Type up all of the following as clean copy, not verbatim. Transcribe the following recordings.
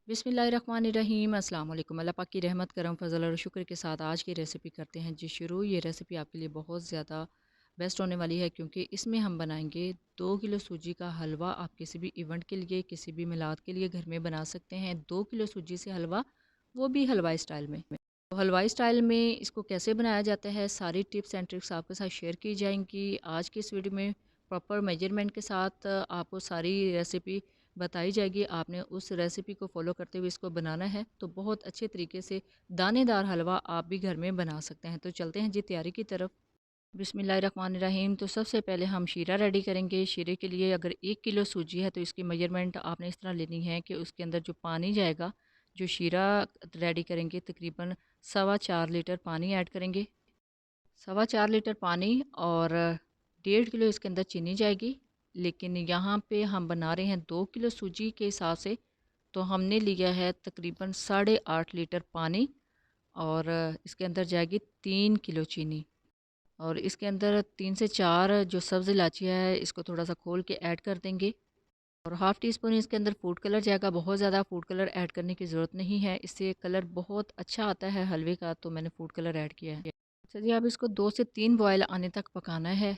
बिस्मिल्लाहिर्रहमानिर्रहीम अस्सलाम वालेकुम। अल्लाह पाक की रहमत करम फजल और शुक्र के साथ आज की रेसिपी करते हैं जी शुरू। ये रेसिपी आपके लिए बहुत ज़्यादा बेस्ट होने वाली है क्योंकि इसमें हम बनाएंगे 2 किलो सूजी का हलवा। आप किसी भी इवेंट के लिए, किसी भी मिलाद के लिए घर में बना सकते हैं 2 किलो सूजी से हलवा, वो भी हलवाई स्टाइल में। तो हलवाई स्टाइल में इसको कैसे बनाया जाता है, सारी टिप्स एंड ट्रिक्स आपके साथ शेयर की जाएंगी आज की इस वीडियो में। प्रॉपर मेजरमेंट के साथ आपको सारी रेसिपी बताई जाएगी। आपने उस रेसिपी को फॉलो करते हुए इसको बनाना है तो बहुत अच्छे तरीके से दानेदार हलवा आप भी घर में बना सकते हैं। तो चलते हैं जी तैयारी की तरफ। बिस्मिल्लाहिर्रहमानिर्रहीम। तो सबसे पहले हम शीरा रेडी करेंगे। शीरे के लिए अगर 1 किलो सूजी है तो इसकी मेजरमेंट आपने इस तरह लेनी है कि उसके अंदर जो पानी जाएगा, जो शीरा रेडी करेंगे, तकरीबन 4.25 लीटर पानी ऐड करेंगे। 4.25 लीटर पानी और 1.5 किलो इसके अंदर चीनी जाएगी। लेकिन यहाँ पे हम बना रहे हैं 2 किलो सूजी के हिसाब से, तो हमने लिया है तकरीबन 8.5 लीटर पानी और इसके अंदर जाएगी 3 किलो चीनी। और इसके अंदर 3 से 4 जो सब्ज़ इलायची है इसको थोड़ा सा खोल के ऐड कर देंगे। और हाफ़ टी स्पून इसके अंदर फूड कलर जाएगा। बहुत ज़्यादा फूड कलर ऐड करने की ज़रूरत नहीं है, इससे कलर बहुत अच्छा आता है हलवे का, तो मैंने फूड कलर ऐड किया है। अच्छा जी, अब इसको 2 से 3 बॉयल आने तक पकाना है।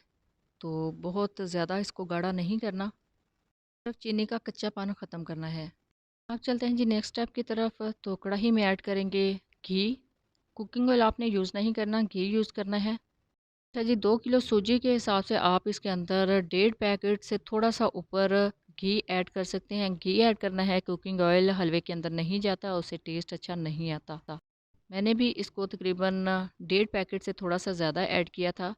तो बहुत ज़्यादा इसको गाढ़ा नहीं करना, सिर्फ चीनी का कच्चापन ख़त्म करना है। अब चलते हैं जी नेक्स्ट स्टेप की तरफ। तो कढ़ाई में ऐड करेंगे घी। कुकिंग ऑयल आपने यूज़ नहीं करना, घी यूज़ करना है। अच्छा जी, 2 किलो सूजी के हिसाब से आप इसके अंदर 1.5 पैकेट से थोड़ा सा ऊपर घी ऐड कर सकते हैं। घी ऐड करना है, कुकिंग ऑयल हलवे के अंदर नहीं जाता, उससे टेस्ट अच्छा नहीं आता। मैंने भी इसको तकरीबन 1.5 पैकेट से थोड़ा सा ज़्यादा ऐड किया था।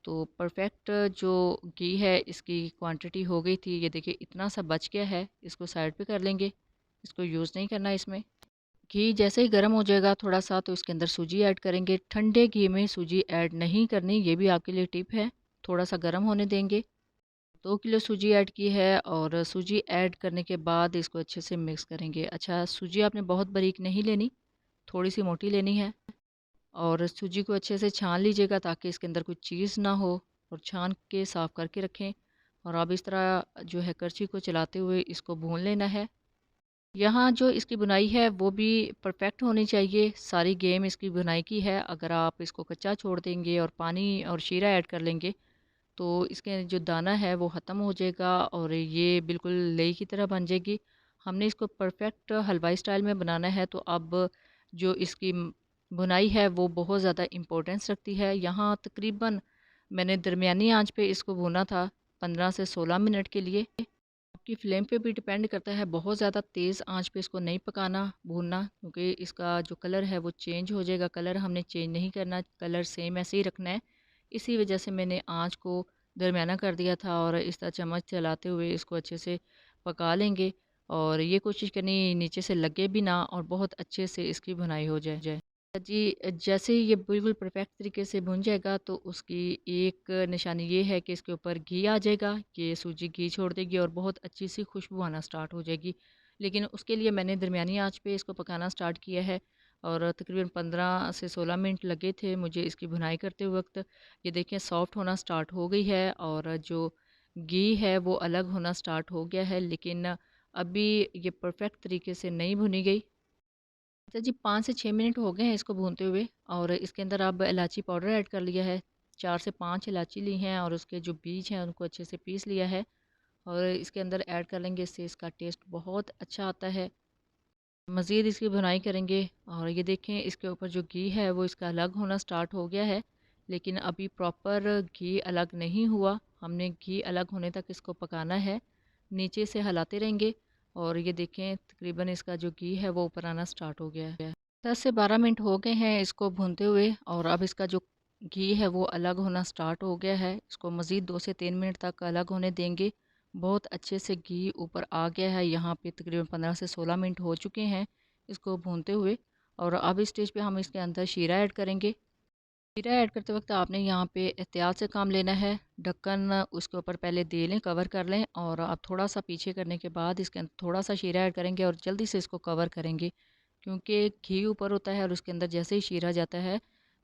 तो परफेक्ट जो घी है इसकी क्वांटिटी हो गई थी। ये देखिए इतना सा बच गया है, इसको साइड पे कर लेंगे, इसको यूज़ नहीं करना इसमें। घी जैसे ही गर्म हो जाएगा थोड़ा सा तो इसके अंदर सूजी ऐड करेंगे। ठंडे घी में सूजी ऐड नहीं करनी, ये भी आपके लिए टिप है। थोड़ा सा गर्म होने देंगे। 2 किलो सूजी ऐड की है और सूजी ऐड करने के बाद इसको अच्छे से मिक्स करेंगे। अच्छा, सूजी आपने बहुत बारीक नहीं लेनी, थोड़ी सी मोटी लेनी है। और सूजी को अच्छे से छान लीजिएगा ताकि इसके अंदर कोई चीज़ ना हो, और छान के साफ़ करके रखें। और अब इस तरह जो है करछी को चलाते हुए इसको भून लेना है। यहाँ जो इसकी बुनाई है वो भी परफेक्ट होनी चाहिए। सारी गेम इसकी बुनाई की है। अगर आप इसको कच्चा छोड़ देंगे और पानी और शीरा ऐड कर लेंगे तो इसके जो दाना है वो ख़त्म हो जाएगा और ये बिल्कुल लेई की तरह बन जाएगी। हमने इसको परफेक्ट हलवाई स्टाइल में बनाना है, तो अब जो इसकी बुनाई है वो बहुत ज़्यादा इम्पोर्टेंस रखती है। यहाँ तकरीबन मैंने दरमियानी आंच पे इसको भूना था 15 से 16 मिनट के लिए। आपकी फ्लेम पे भी डिपेंड करता है, बहुत ज़्यादा तेज़ आंच पे इसको नहीं पकाना, भूनना, क्योंकि इसका जो कलर है वो चेंज हो जाएगा। कलर हमने चेंज नहीं करना, कलर सेम ऐसे ही रखना है। इसी वजह से मैंने आंच को दरमियाना कर दिया था और इस तरह चम्मच चलाते हुए इसको अच्छे से पका लेंगे। और ये कोशिश करनी नीचे से लगे भी ना और बहुत अच्छे से इसकी भुनाई हो जाए। जी, जैसे ही ये बिल्कुल परफेक्ट तरीके से भुन जाएगा तो उसकी एक निशानी ये है कि इसके ऊपर घी आ जाएगा, कि सूजी घी छोड़ देगी और बहुत अच्छी सी खुशबू आना स्टार्ट हो जाएगी। लेकिन उसके लिए मैंने दरमियानी आंच पे इसको पकाना स्टार्ट किया है और तकरीबन 15 से 16 मिनट लगे थे मुझे इसकी भुनाई करते वक्त। ये देखें सॉफ्ट होना स्टार्ट हो गई है और जो घी है वो अलग होना स्टार्ट हो गया है, लेकिन अभी ये परफेक्ट तरीके से नहीं भुनी गई। अच्छा जी, 5 से 6 मिनट हो गए हैं इसको भूनते हुए और इसके अंदर अब इलायची पाउडर ऐड कर लिया है। 4 से 5 इलायची ली हैं और उसके जो बीज हैं उनको अच्छे से पीस लिया है और इसके अंदर ऐड कर लेंगे। इससे इसका टेस्ट बहुत अच्छा आता है। मज़ीद इसकी भुनाई करेंगे और ये देखें इसके ऊपर जो घी है वो इसका अलग होना स्टार्ट हो गया है, लेकिन अभी प्रॉपर घी अलग नहीं हुआ। हमने घी अलग होने तक इसको पकाना है, नीचे से हिलाते रहेंगे। और ये देखें तकरीबन इसका जो घी है वो ऊपर आना स्टार्ट हो गया है। 10 से 12 मिनट हो गए हैं इसको भूनते हुए और अब इसका जो घी है वो अलग होना स्टार्ट हो गया है। इसको मज़ीद 2 से 3 मिनट तक अलग होने देंगे। बहुत अच्छे से घी ऊपर आ गया है। यहाँ पे तकरीबन 15 से 16 मिनट हो चुके हैं इसको भूनते हुए। और अब इस स्टेज पे हम इसके अंदर शीरा ऐड करेंगे। शीरा ऐड करते वक्त आपने यहाँ पे एहतियात से काम लेना है। ढक्कन उसके ऊपर पहले दे लें, कवर कर लें और आप थोड़ा सा पीछे करने के बाद इसके अंदर थोड़ा सा शीरा ऐड करेंगे और जल्दी से इसको कवर करेंगे, क्योंकि घी ऊपर होता है और उसके अंदर जैसे ही शीरा जाता है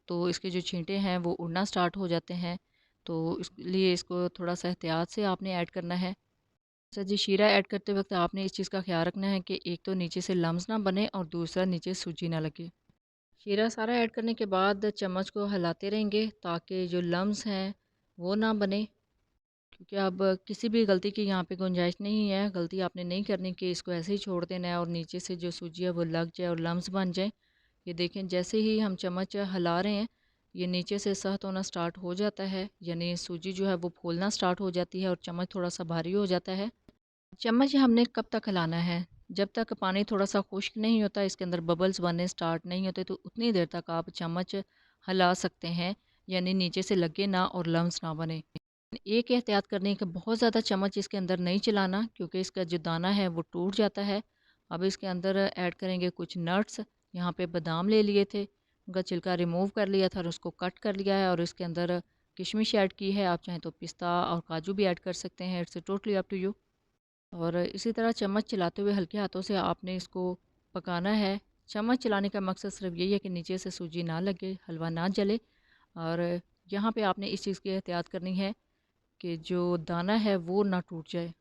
तो इसके जो छींटे हैं वो उड़ना स्टार्ट हो जाते हैं। तो इसलिए इसको थोड़ा सा एहतियात से आपने ऐड करना है। अच्छा जी, शीरा ऐड करते वक़्त आपने इस चीज़ का ख़्याल रखना है कि एक तो नीचे से लम्स ना बने और दूसरा नीचे सूजी ना लगे। शीरा सारा ऐड करने के बाद चम्मच को हिलाते रहेंगे ताकि जो लम्स हैं वो ना बने, क्योंकि अब किसी भी गलती की यहाँ पे गुंजाइश नहीं है। गलती आपने नहीं करनी कि इसको ऐसे ही छोड़ देना है और नीचे से जो सूजी है वो लग जाए और लम्स बन जाए। ये देखें, जैसे ही हम चम्मच हिला रहे हैं, ये नीचे से सख्त होना स्टार्ट हो जाता है, यानी सूजी जो है वो फूलना स्टार्ट हो जाती है और चम्मच थोड़ा-सा भारी हो जाता है। चम्मच हमने कब तक हिलाना है? जब तक पानी थोड़ा-सा खुश्क नहीं होता, इसके अंदर बबल्स बनने स्टार्ट नहीं होते, तो उतनी देर तक आप चम्मच हिला सकते हैं, यानी नीचे से लगे ना और लम्स ना बने। एक एहतियात करनी है कि बहुत ज़्यादा चम्मच इसके अंदर नहीं चलाना, क्योंकि इसका जो दाना है वो टूट जाता है। अब इसके अंदर ऐड करेंगे कुछ नट्स। यहाँ पे बादाम ले लिए थे, उनका छिलका रिमूव कर लिया था और उसको कट कर लिया है और इसके अंदर किशमिश ऐड की है। आप चाहें तो पिस्ता और काजू भी ऐड कर सकते हैं, it's totally up to you. और इसी तरह चम्मच चलाते हुए हल्के हाथों से आपने इसको पकाना है। चम्मच चलाने का मकसद सिर्फ यही है कि नीचे से सूजी ना लगे, हलवा ना जले। और यहाँ पे आपने इस चीज़ की एहतियात करनी है कि जो दाना है वो ना टूट जाए।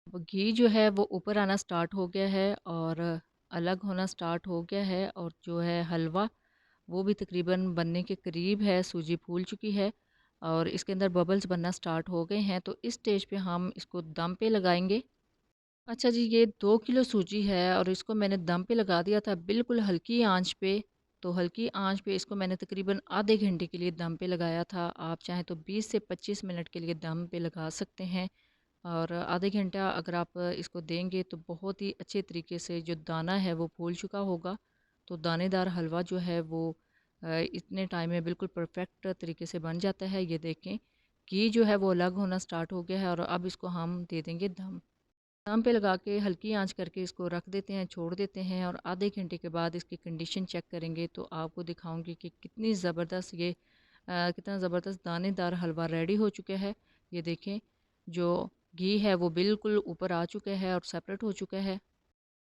अब घी जो है वो ऊपर आना स्टार्ट हो गया है और अलग होना स्टार्ट हो गया है, और जो है हलवा वो भी तकरीबन बनने के करीब है, सूजी फूल चुकी है और इसके अंदर बबल्स बनना स्टार्ट हो गए हैं। तो इस स्टेज पे हम इसको दम पे लगाएंगे। अच्छा जी, ये 2 किलो सूजी है और इसको मैंने दम पे लगा दिया था बिल्कुल हल्की आंच पे। तो हल्की आंच पे इसको मैंने तकरीबन आधे घंटे के लिए दम पे लगाया था। आप चाहें तो 20 से 25 मिनट के लिए दम पे लगा सकते हैं। और आधे घंटा अगर आप इसको देंगे तो बहुत ही अच्छे तरीके से जो दाना है वो फूल चुका होगा। तो दानेदार हलवा जो है वो इतने टाइम में बिल्कुल परफेक्ट तरीके से बन जाता है। ये देखें, घी जो है वो अलग होना स्टार्ट हो गया है और अब इसको हम दे देंगे दम। दम पे लगा के हल्की आंच करके इसको रख देते हैं, छोड़ देते हैं और आधे घंटे के बाद इसकी कंडीशन चेक करेंगे तो आपको दिखाऊंगी कि कितनी ज़बरदस्त ये कितना ज़बरदस्त दानेदार हलवा रेडी हो चुका है। ये देखें, जो घी है वो बिल्कुल ऊपर आ चुका है और सेपरेट हो चुका है।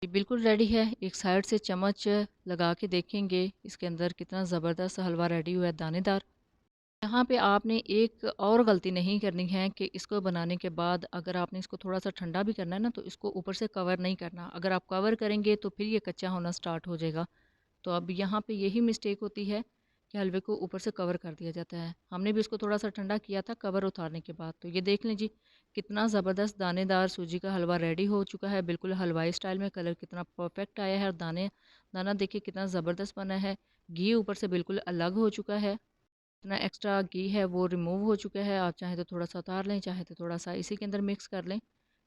ये बिल्कुल रेडी है। एक साइड से चम्मच लगा के देखेंगे इसके अंदर कितना ज़बरदस्त हलवा रेडी हुआ है, दानेदार। यहाँ पे आपने एक और गलती नहीं करनी है कि इसको बनाने के बाद अगर आपने इसको थोड़ा-सा ठंडा भी करना है ना, तो इसको ऊपर से कवर नहीं करना। अगर आप कवर करेंगे तो फिर ये कच्चा होना स्टार्ट हो जाएगा। तो अब यहाँ पे यही मिस्टेक होती है कि हलवे को ऊपर से कवर कर दिया जाता है। हमने भी इसको थोड़ा-सा ठंडा किया था कवर उतारने के बाद। तो ये देख लें जी, कितना ज़बरदस्त दानेदार सूजी का हलवा रेडी हो चुका है। बिल्कुल हलवाई स्टाइल में, कलर कितना परफेक्ट आया है और दाना देखिए कितना ज़बरदस्त बना है। घी ऊपर से बिल्कुल अलग हो चुका है। इतना एक्स्ट्रा घी है वो रिमूव हो चुका है। आप चाहें तो थोड़ा-सा उतार लें, चाहे तो थोड़ा-सा इसी के अंदर मिक्स कर लें।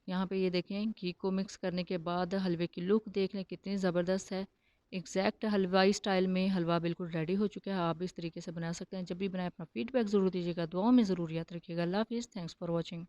यहाँ पे ये देखें, घी को मिक्स करने के बाद हलवे की लुक देख लें कितनी ज़बरदस्त है। एग्जैक्ट हलवाई स्टाइल में हलवा बिल्कुल रेडी हो चुका है। आप भी इस तरीके से बना सकते हैं। जब भी बनाएँ अपना फीडबैक ज़रूर दीजिएगा। दुआओं में ज़रूर याद रखिएगा। अल्लाह हाफ़िज़। Thanks for watching.